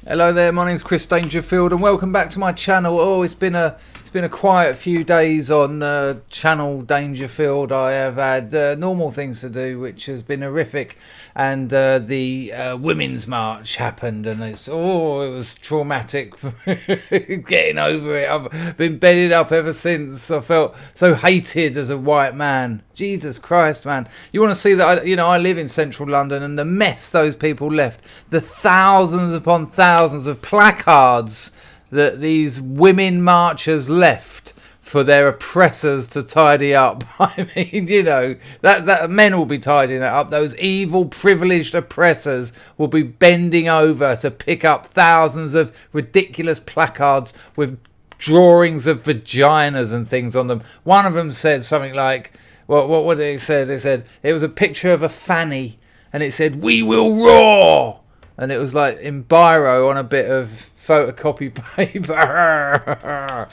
Hello there, my name's Chris Dangerfield and welcome back to my channel. Oh, it's been a quiet few days on channel Dangerfield. I have had normal things to do, which has been horrific, and the Women's March happened, and it was traumatic getting over it. I've been bedded up ever since. I felt so hated as a white man. Jesus Christ, man. You want to see that, I live in central London, and the mess those people left. The thousands upon thousands of placards that these women marchers left for their oppressors to tidy up. I mean, that men will be tidying that up. Those evil, privileged oppressors will be bending over to pick up thousands of ridiculous placards with drawings of vaginas and things on them. One of them said something like, what did it say? They said it was a picture of a fanny, and it said, "We will roar," and it was like in biro on a bit of photocopy paper.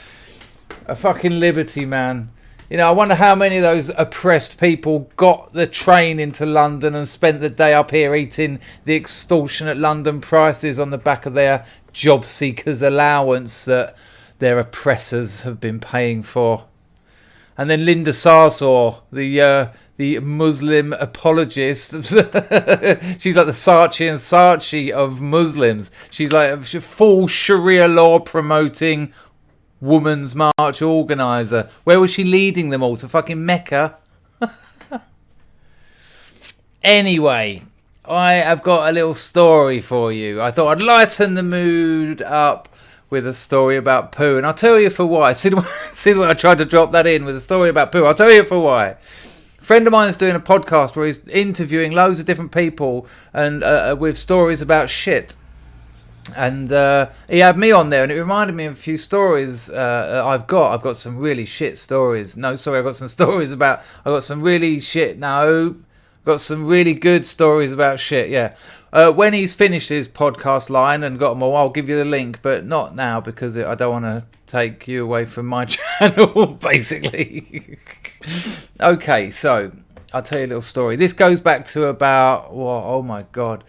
A fucking liberty, man. I wonder how many of those oppressed people got the train into London and spent the day up here eating the extortionate London prices on the back of their job seekers' allowance that their oppressors have been paying for. And then Linda Sarsour, the Muslim apologist. She's like the Saatchi and Saatchi of Muslims. She's like a full Sharia law promoting Women's March organiser. Where was she leading them all? To fucking Mecca? Anyway, I have got a little story for you. I thought I'd lighten the mood up with a story about poo, and I'll tell you for why. See when I tried to drop that in with a story about poo? I'll tell you for why. A friend of mine is doing a podcast where he's interviewing loads of different people and with stories about shit. And he had me on there, and it reminded me of a few stories I've got. I've got some really shit stories. No, sorry, I've got some stories about... I've got some really shit... No, got some really good stories about shit, yeah. When he's finished his podcast line and got them all, I'll give you the link, but not now because I don't want to take you away from my channel, basically. Okay, so I'll tell you a little story. This goes back to about, oh my God.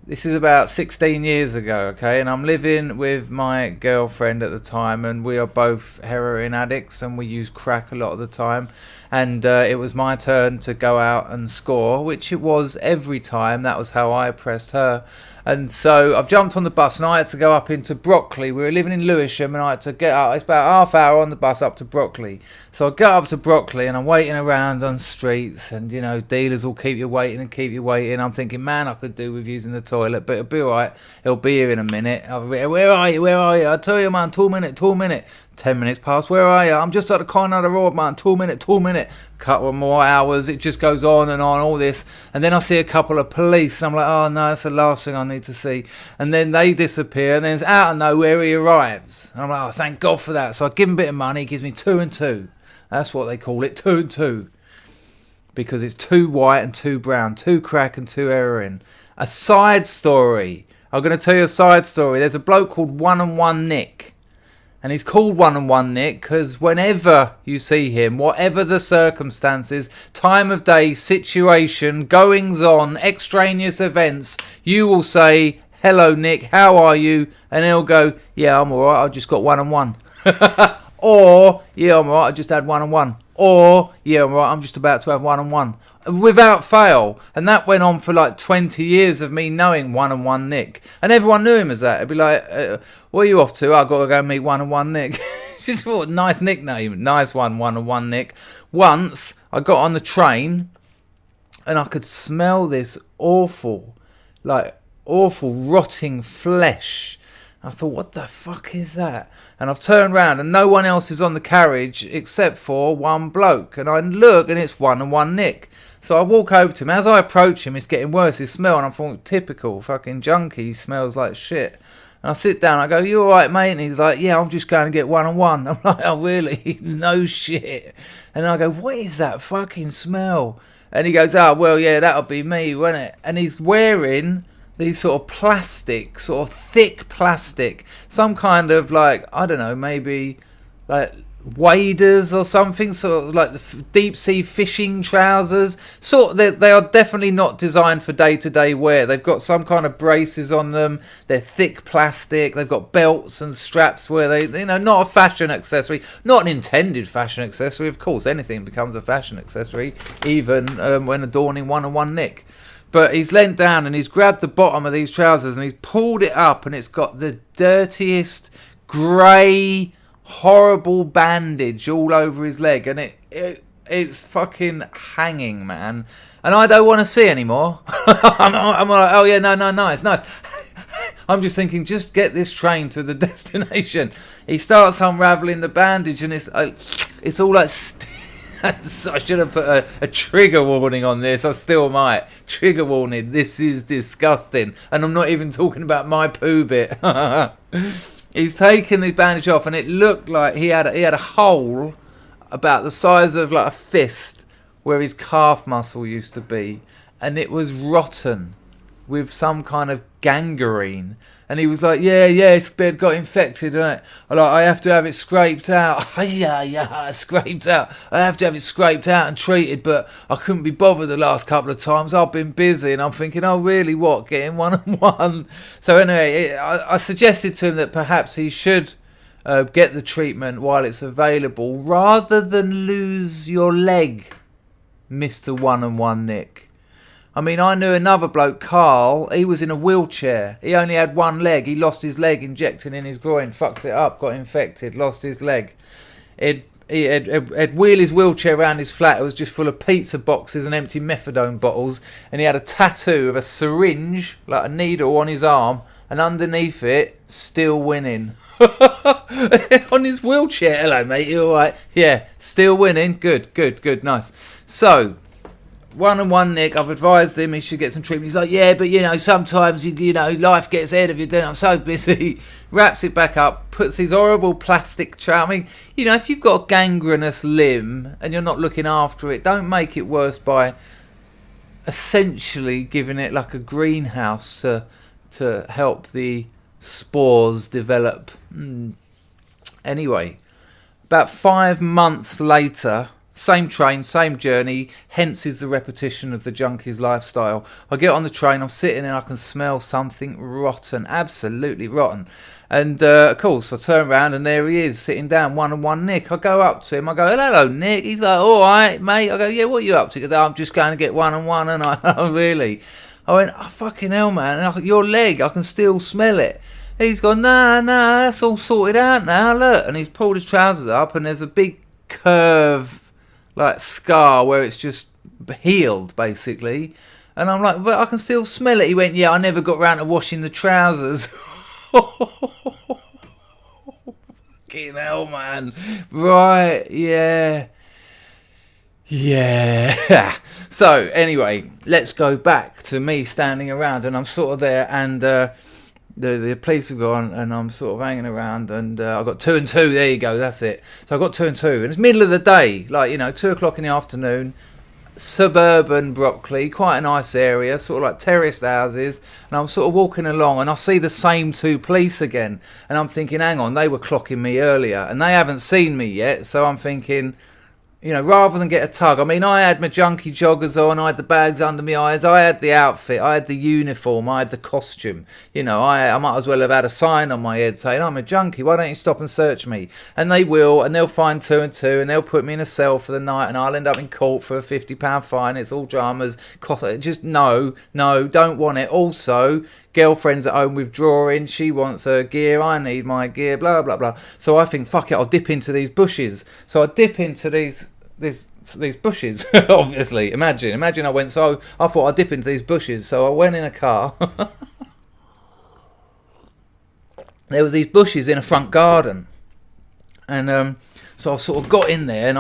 This is about 16 years ago, okay? And I'm living with my girlfriend at the time, and we are both heroin addicts, and we use crack a lot of the time. And it was my turn to go out and score, which it was every time. That was how I oppressed her. And so I've jumped on the bus, and I had to go up into Brockley. We were living in Lewisham, and I had to get up. It's about half hour on the bus up to Brockley. So I get up to Brockley, and I'm waiting around on streets, and, dealers will keep you waiting and keep you waiting. I'm thinking, man, I could do with using the toilet, but it'll be all right. It'll be here in a minute. Where are you? Where are you? I tell you, man, 2 minute. 10 minutes past, where are you? I'm just at the corner of the road, man. 2 minute. Couple more hours. It just goes on and on, all this. And then I see a couple of police. I'm like, oh no, that's the last thing I need to see. And then they disappear. And then out of nowhere, he arrives. And I'm like, oh, thank God for that. So I give him a bit of money. He gives me 2 and 2. That's what they call it, 2 and 2. Because it's 2 white and 2 brown. 2 crack and 2 heroin. A side story. I'm going to tell you a side story. There's a bloke called 1 and 1 Nick. And he's called 1 and 1 Nick because whenever you see him, whatever the circumstances, time of day, situation, goings on, extraneous events, you will say, "Hello Nick, how are you?" And he'll go, "Yeah, I'm alright, I just got 1 and 1. Or, "Yeah, I'm alright, I just had 1 and 1. Or, "Yeah, I'm alright, I'm just about to have 1 and 1. Without fail. And that went on for like 20 years of me knowing 1 and 1 Nick. And everyone knew him as that. It'd be like, "Where are you off to?" "I've got to go meet 1 and 1 Nick." Just what a nice nickname. Nice one, 1 and 1 Nick. Once I got on the train and I could smell this awful rotting flesh. I thought, what the fuck is that? And I've turned around and no one else is on the carriage except for one bloke. And I look and it's 1 and 1 Nick. So I walk over to him. As I approach him, it's getting worse, his smell. And I'm thinking, typical fucking junkie, he smells like shit. And I sit down, I go, "You alright, mate?" And he's like, "Yeah, I'm just going to get 1 and 1. I'm like, "Oh, really?" No shit. And I go, "What is that fucking smell?" And he goes, "Oh, well, yeah, that'll be me, won't it?" And he's wearing these sort of plastic, sort of thick plastic, some kind of like, I don't know, maybe like waders or something, sort of like the deep sea fishing trousers. They are definitely not designed for day-to-day wear. They've got some kind of braces on them. They're thick plastic. They've got belts and straps where they, not a fashion accessory, not an intended fashion accessory. Of course, anything becomes a fashion accessory, even when adorning one-on-one Nick. But he's leant down and he's grabbed the bottom of these trousers and he's pulled it up, and it's got the dirtiest grey horrible bandage all over his leg, and it's fucking hanging, man. And I don't want to see anymore. I'm like, oh yeah, no, it's nice. I'm just thinking, just get this train to the destination. He starts unraveling the bandage, and it's all like. I should have put a trigger warning on this. I still might. Trigger warning. This is disgusting, and I'm not even talking about my poo bit. He's taken his bandage off, and it looked like he had a hole about the size of like a fist where his calf muscle used to be, and it was rotten with some kind of gangrene. And he was like, yeah, it's got infected, isn't it? I have to have it scraped out. yeah, scraped out. I have to have it scraped out and treated, but I couldn't be bothered the last couple of times. I've been busy. And I'm thinking, oh, really, what? Getting one-on-one? So anyway, I suggested to him that perhaps he should get the treatment while it's available, rather than lose your leg, Mr. One-on-One Nick. I mean, I knew another bloke, Carl. He was in a wheelchair. He only had one leg. He lost his leg injecting in his groin, fucked it up, got infected, lost his leg. He'd wheel his wheelchair around his flat. It was just full of pizza boxes and empty methadone bottles. And he had a tattoo of a syringe, like a needle, on his arm. And underneath it, still winning. On his wheelchair. Hello, mate. You all right? Yeah, still winning. Good, nice. So, One-on-One Nick, I've advised him he should get some treatment. He's like, yeah, but sometimes life gets ahead of you, I'm so busy. Wraps it back up, puts these horrible plastic trousers. I mean, if you've got a gangrenous limb and you're not looking after it, don't make it worse by essentially giving it like a greenhouse to help the spores develop. Anyway, about 5 months later, same train, same journey, hence is the repetition of the junkie's lifestyle. I get on the train, I'm sitting and I can smell something rotten, absolutely rotten. And of course, I turn around and there he is, sitting down, One-on-One Nick. I go up to him, I go, hello, Nick. He's like, all right, mate. I go, yeah, what are you up to? He goes, I'm just going to get one-on-one. And oh, really? I went, oh, fucking hell, man. Your leg, I can still smell it. He's gone, nah, that's all sorted out now, look. And he's pulled his trousers up and there's a big curve, like scar, where it's just healed, basically. And I'm like, but I can still smell it. He went, yeah, I never got round to washing the trousers. Fucking hell, man. Right, yeah. So, anyway, let's go back to me standing around, and I'm sort of there, and the police have gone, and I'm sort of hanging around, and I got 2 and 2. There you go, that's it. So I got 2 and 2, and it's middle of the day, like 2:00 in the afternoon. Suburban Brockley, quite a nice area, sort of like terraced houses, and I'm sort of walking along and I see the same 2 police again, and I'm thinking, hang on, they were clocking me earlier and they haven't seen me yet, so I'm thinking, rather than get a tug, I mean, I had my junkie joggers on, I had the bags under my eyes, I had the outfit, I had the uniform, I had the costume, I might as well have had a sign on my head saying, I'm a junkie, why don't you stop and search me? And they will, and they'll find 2 and 2, and they'll put me in a cell for the night, and I'll end up in court for a £50 fine. It's all dramas, just no, don't want it. Also, girlfriend's at home withdrawing, she wants her gear, I need my gear, blah blah blah. So I think, fuck it, I'll dip into these bushes. So I dip into these bushes. Obviously, imagine I went, so I thought I'd dip into these bushes. So I went in a car. There was these bushes in a front garden, and so I sort of got in there, and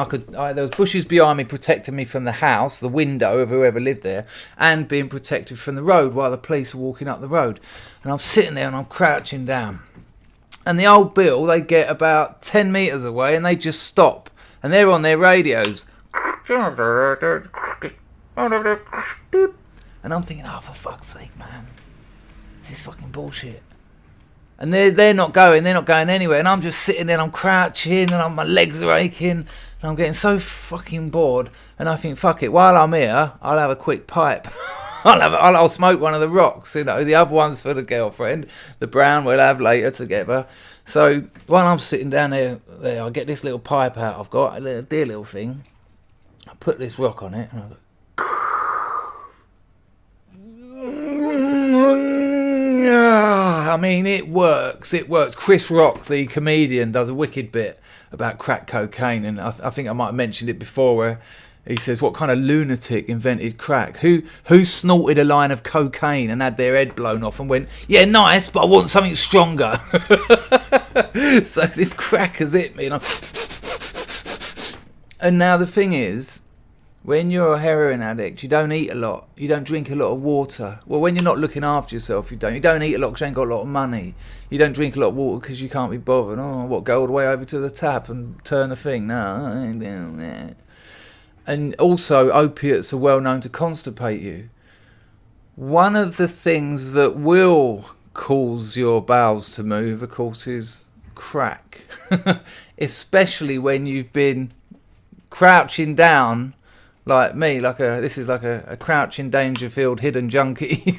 there was bushes behind me protecting me from the house, the window of whoever lived there, and being protected from the road while the police were walking up the road. And I'm sitting there and I'm crouching down, and the old Bill, they get about 10 metres away and they just stop, and they're on their radios, and I'm thinking, oh, for fuck's sake, man, this is fucking bullshit. And they're not going anywhere. And I'm just sitting there, and I'm crouching, and my legs are aching, and I'm getting so fucking bored. And I think, fuck it, while I'm here, I'll have a quick pipe. I'll smoke one of the rocks, the other one's for the girlfriend. The brown we'll have later together. So while I'm sitting down there, I get this little pipe out I've got, a dear little thing. I put this rock on it, and I go... I mean, it works. Chris Rock, the comedian, does a wicked bit about crack cocaine, and I think I might have mentioned it before, where he says, what kind of lunatic invented crack? Who snorted a line of cocaine and had their head blown off and went, yeah, nice, but I want something stronger. So this crack has hit me, and now the thing is, when you're a heroin addict, you don't eat a lot. You don't drink a lot of water. Well, when you're not looking after yourself, you don't eat a lot because you ain't got a lot of money. You don't drink a lot of water because you can't be bothered. Go all the way over to the tap and turn the thing? No, I ain't doing that. And also, opiates are well known to constipate you. One of the things that will cause your bowels to move, of course, is crack. Especially when you've been crouching down like me, this is like a crouching Dangerfield hidden junkie.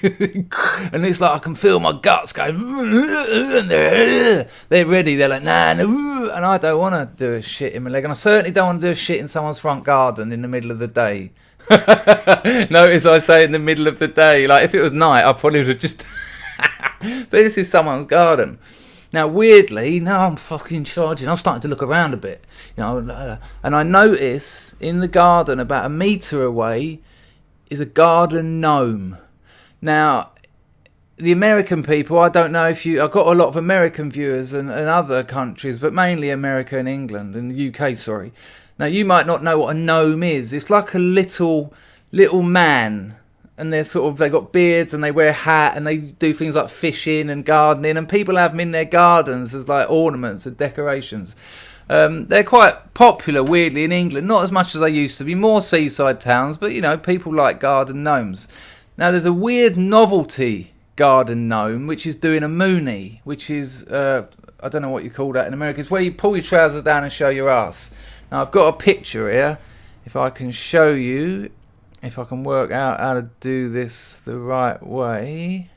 And it's like I can feel my guts going, and they're ready, they're like, nah, no, and I don't want to do a shit in my leg, and I certainly don't want to do a shit in someone's front garden in the middle of the day. Notice I say in the middle of the day, like if it was night I probably would have just but this is someone's garden. Now, weirdly, now I'm fucking charging. I'm starting to look around a bit, and I notice in the garden about a metre away is a garden gnome. Now, the American people, I don't know if I've got a lot of American viewers and other countries, but mainly America and England and the UK, sorry. Now, you might not know what a gnome is. It's like a little man. And they got beards and they wear a hat and they do things like fishing and gardening, and people have them in their gardens as like ornaments and decorations. They're quite popular, weirdly, in England, not as much as they used to be, more seaside towns, but people like garden gnomes. Now there's a weird novelty garden gnome which is doing a moonie, which is, I don't know what you call that in America. It's where you pull your trousers down and show your ass. Now I've got a picture here, if I can show you. If I can work out how to do this the right way.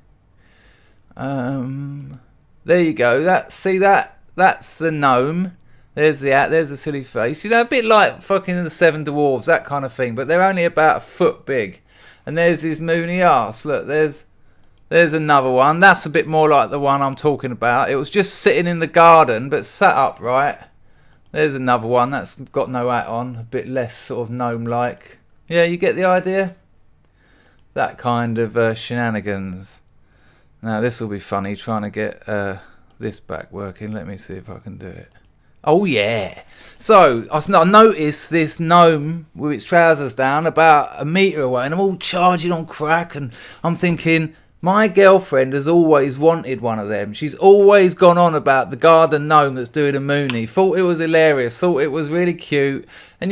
There you go. That's the gnome. There's the silly face. A bit like fucking the Seven Dwarves, that kind of thing. But they're only about a foot big. And there's his moony arse. Look, there's another one. That's a bit more like the one I'm talking about. It was just sitting in the garden, but sat upright. There's another one that's got no hat on, a bit less sort of gnome-like. Yeah, you get the idea? That kind of shenanigans. Now, this will be funny, trying to get this back working. Let me see if I can do it. Oh, yeah. So, I noticed this gnome with its trousers down about a metre away, and I'm all charging on crack, and I'm thinking, my girlfriend has always wanted one of them. She's always gone on about the garden gnome that's doing a moonie. Thought it was hilarious, thought it was really cute. And,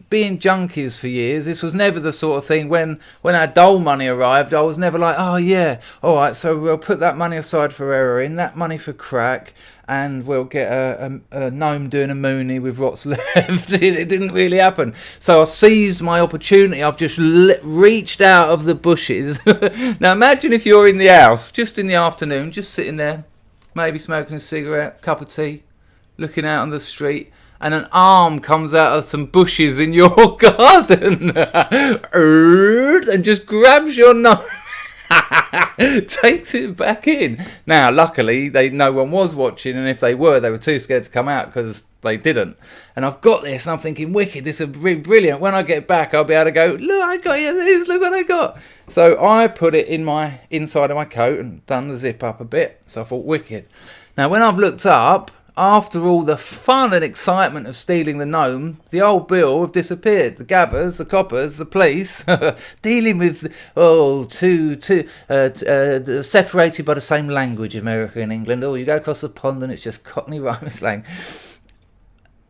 being junkies for years, this was never the sort of thing when our dole money arrived, I was never like, oh yeah, alright, so we'll put that money aside for heroin, that money for crack, and we'll get a gnome doing a moonie with what's left. It didn't really happen. So I seized my opportunity. I've just reached out of the bushes. Now imagine if you're in the house, just in the afternoon, just sitting there, maybe smoking a cigarette, cup of tea, looking out on the street, and an arm comes out of some bushes in your garden and just grabs your nose, takes it back in. Now, luckily, no one was watching, and if they were too scared to come out because they didn't. And I've got this, and I'm thinking, wicked, this is brilliant. When I get back, I'll be able to go, look, I got you this, look what I got. So I put it in my inside of my coat and done the zip up a bit. So I thought, wicked. Now, when I've looked up, after all the fun and excitement of stealing the gnome, the old bill have disappeared. The gabbers, the coppers, the police, dealing with, separated by the same language, America and England. Oh, you go across the pond and it's just Cockney rhyming slang.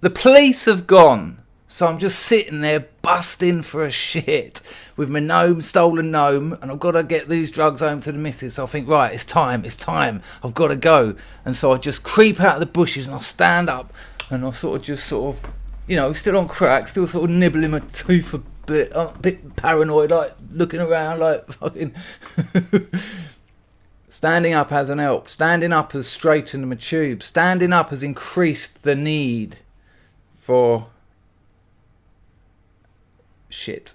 The police have gone. So I'm just sitting there busting for a shit with my stolen gnome, and I've got to get these drugs home to the missus. So I think, right, it's time, I've got to go. And so I just creep out of the bushes and I stand up and I sort of, you know, still on crack, still sort of nibbling my tooth a bit paranoid, like looking around like fucking... Standing up hasn't helped. Standing up has straightened my tube. Standing up has increased the need for shit.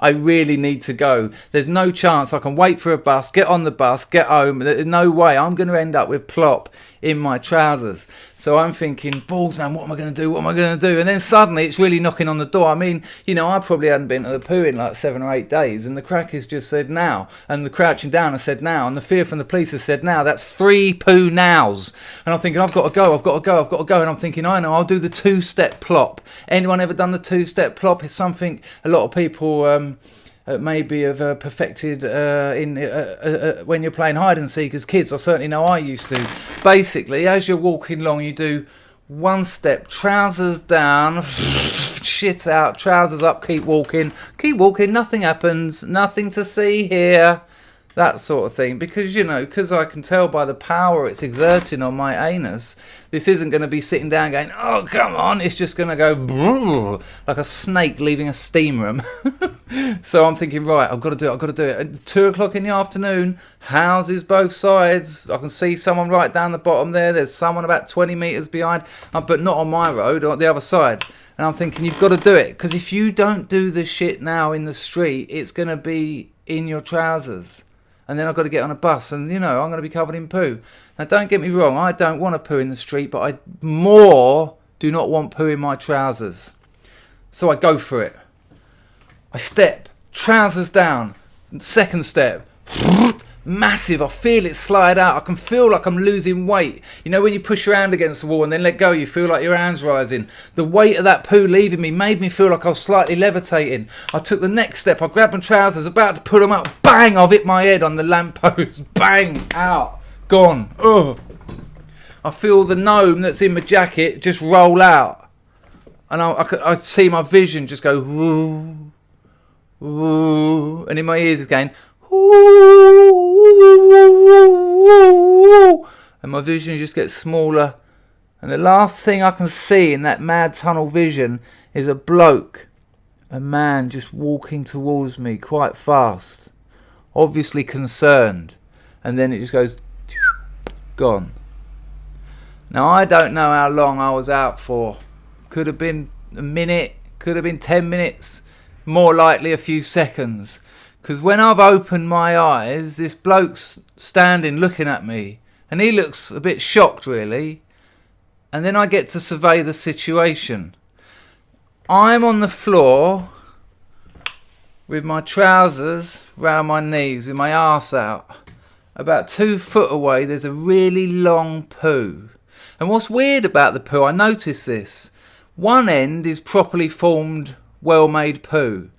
I really need to go. There's no chance I can wait for a bus, get on the bus, get home. There's no way. I'm going to end up with plop in my trousers. So I'm thinking, balls, man, what am I going to do? What am I going to do? And then suddenly it's really knocking on the door. I mean, you know, I probably hadn't been to the poo in like 7 or 8 days, and the crackers just said now, and the crouching down has said now, and the fear from the police has said now. That's 3 poo nows. And I'm thinking, I've got to go. And I'm thinking, I know, I'll do the 2-step plop. Anyone ever done the 2-step plop? It's something a lot of people maybe have perfected when you're playing hide and seek as kids. I certainly know I used to. Basically, as you're walking along, you do 1 step, trousers down, shit out, trousers up, keep walking, nothing happens, nothing to see here, that sort of thing. Because, you know, because I can tell by the power it's exerting on my anus, this isn't going to be sitting down going, oh, come on. It's just going to go like a snake leaving a steam room. So I'm thinking, right, I've got to do it. At 2 o'clock in the afternoon, houses both sides. I can see someone right down the bottom there. There's someone about 20 metres behind, but not on my road, on the other side. And I'm thinking, you've got to do it. Because if you don't do the shit now in the street, it's going to be in your trousers. And then I've got to get on a bus and, you know, I'm going to be covered in poo. Now, don't get me wrong, I don't want to poo in the street, but I do not want poo in my trousers. So I go for it. I step, trousers down, 2nd step, massive, I feel it slide out, I can feel like I'm losing weight. You know when you push your hand against the wall and then let go, you feel like your hand's rising. The weight of that poo leaving me made me feel like I was slightly levitating. I took the next step, I grabbed my trousers, about to put them up, bang, I've hit my head on the lamppost, bang, out, gone, ugh. I feel the gnome that's in my jacket just roll out. And I see my vision just go, woo, woo, and in my ears it's going, and my vision just gets smaller, and the last thing I can see in that mad tunnel vision is a man just walking towards me quite fast, obviously concerned, and then it just goes gone. Now I don't know how long I was out for. Could have been a minute, could have been 10 minutes, more likely a few seconds. Because when I've opened my eyes, this bloke's standing looking at me. And he looks a bit shocked, really. And then I get to survey the situation. I'm on the floor with my trousers round my knees, with my arse out. About 2 foot away, there's a really long poo. And what's weird about the poo, I noticed this. One end is properly formed, well-made poo.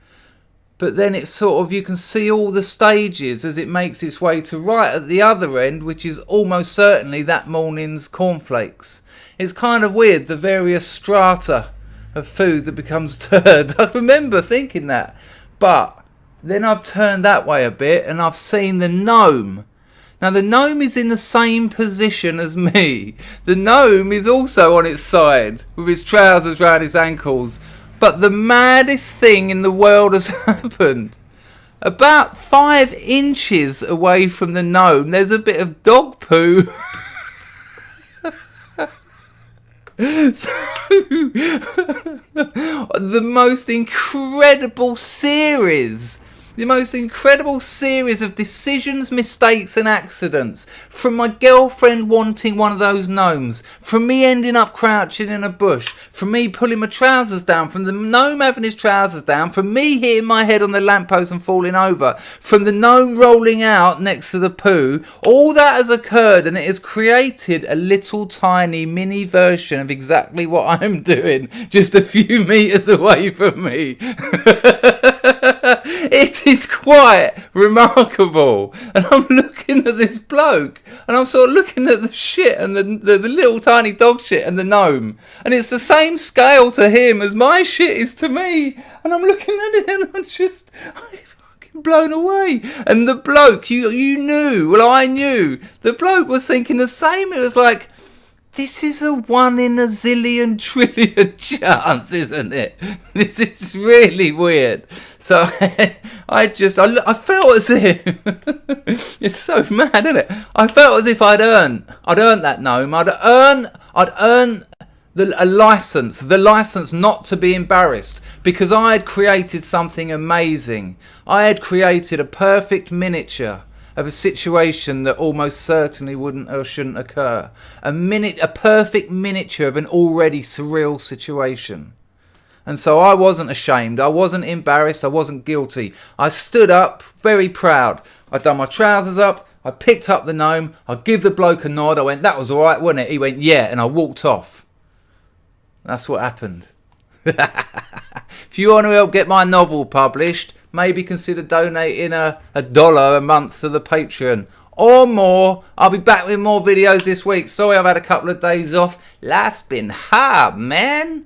But then it's sort of, you can see all the stages as it makes its way to right at the other end, which is almost certainly that morning's cornflakes. It's kind of weird, the various strata of food that becomes turd. I remember thinking that. But then I've turned that way a bit and I've seen the gnome. Now the gnome is in the same position as me. The gnome is also on its side with its trousers round its ankles. But the maddest thing in the world has happened. About 5 inches away from the gnome, there's a bit of dog poo. So, the most incredible series of decisions, mistakes and accidents, from my girlfriend wanting one of those gnomes, from me ending up crouching in a bush, from me pulling my trousers down, from the gnome having his trousers down, from me hitting my head on the lamppost and falling over, from the gnome rolling out next to the poo. All that has occurred and it has created a little tiny mini version of exactly what I'm doing just a few meters away from me. It is quite remarkable. And I'm looking at this bloke, and I'm sort of looking at the shit and the little tiny dog shit and the gnome, and it's the same scale to him as my shit is to me. And I'm looking at it, and I'm fucking blown away. And the bloke, you knew, well, I knew, the bloke was thinking the same. It was like, this is a 1 in a zillion trillion chance, isn't it? This is really weird. So I felt as if it's so mad, isn't it? I felt as if I'd earned that gnome. I'd earned a license, the license not to be embarrassed, because I had created something amazing. I had created a perfect miniature of a situation that almost certainly wouldn't or shouldn't occur. A perfect miniature of an already surreal situation. And so I wasn't ashamed, I wasn't embarrassed, I wasn't guilty. I stood up, very proud. I'd done my trousers up, I picked up the gnome, I give the bloke a nod, I went, that was alright, wasn't it? He went, yeah, and I walked off. That's what happened. If you want to help get my novel published, maybe consider donating $1 a month to the Patreon or more. I'll be back with more videos this week. Sorry I've had a couple of days off. Life's been hard, man.